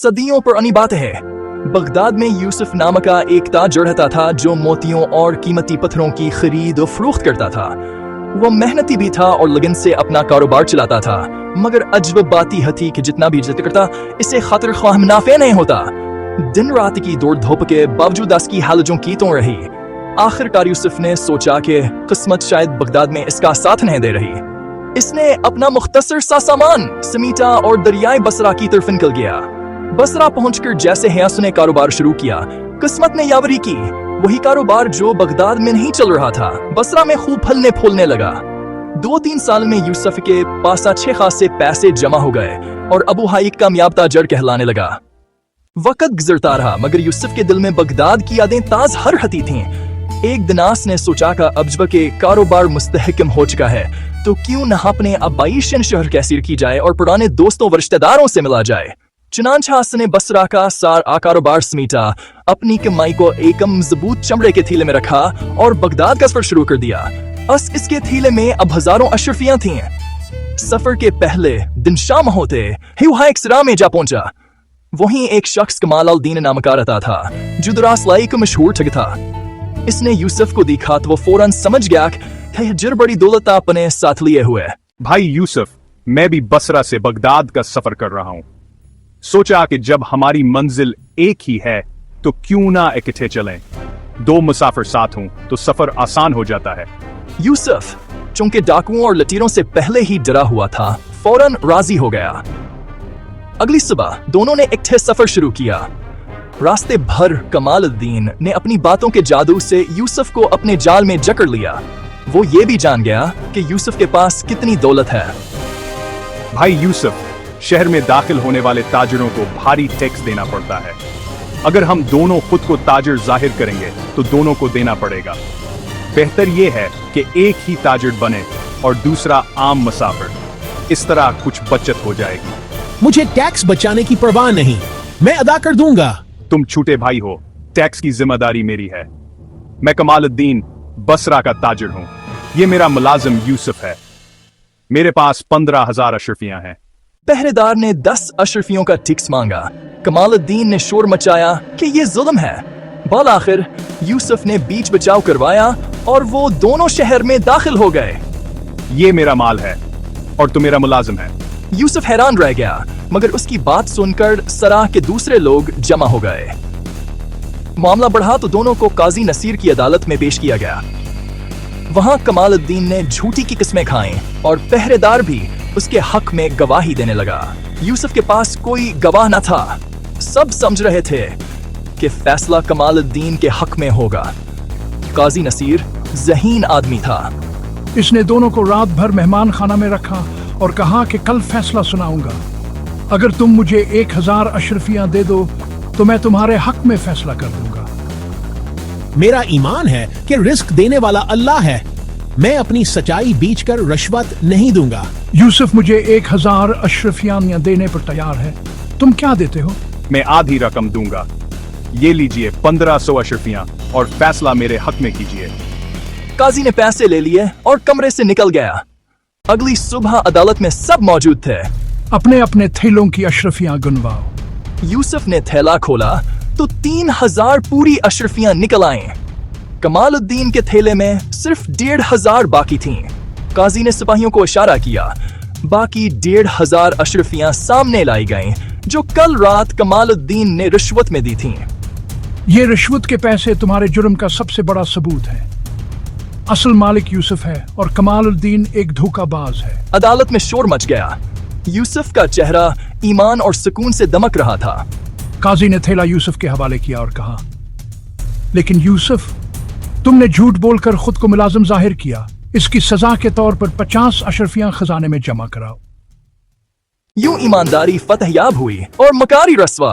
सदियों पुरानी बात है। बगदाद में यूसुफ नाम का एक ताजर रहता था जो मोतियों और कीमती पत्थरों की खरीद और फरोख्त करता था। वो मेहनती भी था और लगन से अपना कारोबार चलाता था, मगर अजब बात यह थी कि जितना भी इज्जत करता, इससे खातिर ख्वाह मुनाफे नहीं होता। दिन रात की दौड़ धूप के बावजूद उसकी हालतों की तो रही। आखिरकार यूसुफ ने सोचा कि किस्मत शायद बगदाद में इसका साथ नहीं दे रही। इसने अपना मुख्तसर सा सामान समीटा और दरियाए बसरा की तरफ निकल गया। बसरा पहुंचकर जैसे ही उसने कारोबार शुरू किया, किस्मत ने यावरी की। वही कारोबार जो बगदाद में नहीं चल रहा था, बसरा में खूब फलने फूलने लगा। 2-3 साल में यूसुफ के पास अच्छे खासे पैसे जमा हो गए और अबू हाइक कामयाब ताजर कहलाने लगा। वक्त गुजरता रहा, मगर यूसुफ के दिल में बगदाद की यादें ताज हर रहती थीं। एक दिन ने सोचा कि अब के कारोबार मुस्तहकम हो चुका है, तो क्यों न अपने आबाइशन शहर कैसीर की जाए और पुराने दोस्तों व रिश्तेदारों से मिला जाए। चुनांचे ने बसरा का सारा कारोबार समीटा, अपनी कमाई को एक मजबूत चमड़े के थैले में रखा और बगदाद का सफर शुरू कर दिया। इसके थैले में अब हजारों अशरफियां थीं। सफर के पहले दिन शाम होते ही वहां एक सरा में जा पहुंचा। वहीं एक शख्स कमाल अल दीन नाम का रहता था, जो दुरासलाई का मशहूर ठग था। इसने यूसुफ को देखा तो वो फौरन समझ गया कि जर बड़ी दौलत अपने साथ लिए हुए। भाई यूसुफ, मैं भी बसरा से बगदाद का सफर कर रहा हूं। सोचा कि जब हमारी मंजिल एक ही है तो क्यों ना इकट्ठे चलें। 2 मुसाफिर साथ हों तो सफर आसान हो जाता है। यूसुफ, चूंकि डाकुओं और लटीरों से पहले ही डरा हुआ था, फौरन राजी हो गया। अगली सुबह दोनों ने इकट्ठे सफर शुरू किया। रास्ते भर कमालुद्दीन ने अपनी बातों के जादू से यूसुफ को अपने जाल में जकड़ लिया। वो ये भी जान गया कि यूसुफ के पास कितनी दौलत है। भाई यूसुफ, शहर में दाखिल होने वाले ताजरों को भारी टैक्स देना पड़ता है। अगर हम दोनों खुद को ताजर जाहिर करेंगे तो दोनों को देना पड़ेगा। बेहतर यह है कि एक ही ताजर बने और दूसरा आम मुसाफिर। इस तरह कुछ बचत हो जाएगी। मुझे टैक्स बचाने की परवाह नहीं, मैं अदा कर दूंगा। तुम छोटे भाई हो, टैक्स की जिम्मेदारी मेरी है। मैं कमालुद्दीन बसरा का ताजर हूं। ये मेरा मुलाजिम यूसुफ है। मेरे पास 15,000 अशरफियां हैं। पहरेदार ने 10 अशरफियों का टैक्स मांगा। कमालुद्दीन ने शोर मचाया कि ये जुल्म है। बाल आखिर यूसुफ ने बीच बचाव करवाया और वो दोनों शहर में दाखिल हो गए। ये मेरा माल है और तुम मेरा मुलाजिम है। यूसुफ हैरान रह गया, मगर उसकी बात सुनकर सराह के दूसरे लोग जमा हो गए। मामला बढ़ा तो दोनों को काजी नसीर की अदालत में पेश किया गया। वहां कमालुद्दीन ने झूठी की किस्में खाई और पहरेदार भी उसके हक में गवाही देने लगा। यूसुफ के पास कोई गवाह न था। सब समझ रहे थे कि फैसला कमालुद्दीन के हक में होगा। काजी नसीर ज़हीन आदमी था। इसने दोनों को रात भर मेहमान खाना में रखा और कहा कि कल फैसला सुनाऊंगा। अगर तुम मुझे 1000 अशरफियां दे दो तो मैं तुम्हारे हक में फैसला कर दूंगा। मेरा ईमान है कि रिस्क देने वाला अल्लाह है। मैं अपनी सच्चाई बीच कर रिश्वत नहीं दूंगा। यूसुफ मुझे 1000 अशरफियां देने पर तैयार है। तुम क्या देते हो? मैं आधी रकम दूंगा। ये लीजिए 1500 अशरफियां और फैसला मेरे हक में कीजिए। काजी ने पैसे ले लिए और कमरे से निकल गया। अगली सुबह अदालत में सब मौजूद थे। अपने अपने थैलों की अशरफियां गिनवाओ। यूसुफ ने थैला खोला तो 3000 पूरी अशरफियां निकल आईं। कमालुद्दीन के थैले में सिर्फ 1500 बाकी थीं। काजी ने सिपाहियों को इशारा किया। बाकी 1500 अशरफियां सामने लाई गईं, जो कल रात कमालुद्दीन ने रिश्वत में दी थीं। ये रिश्वत के पैसे तुम्हारे जुर्म का सबसे बड़ा सबूत है। असल मालिक यूसुफ है और कमालुद्दीन एक धोखाबाज है। अदालत में शोर मच गया। यूसुफ का चेहरा ईमान और सुकून से दमक रहा था। काजी ने थैला यूसुफ के हवाले किया और कहा, लेकिन यूसुफ, तुमने झूठ बोलकर खुद को मुलाजिम जाहिर किया। इसकी सजा के तौर पर 50 अशरफियां खजाने में जमा कराओ। यूं ईमानदारी फतहयाब हुई और मकारी रस्वा।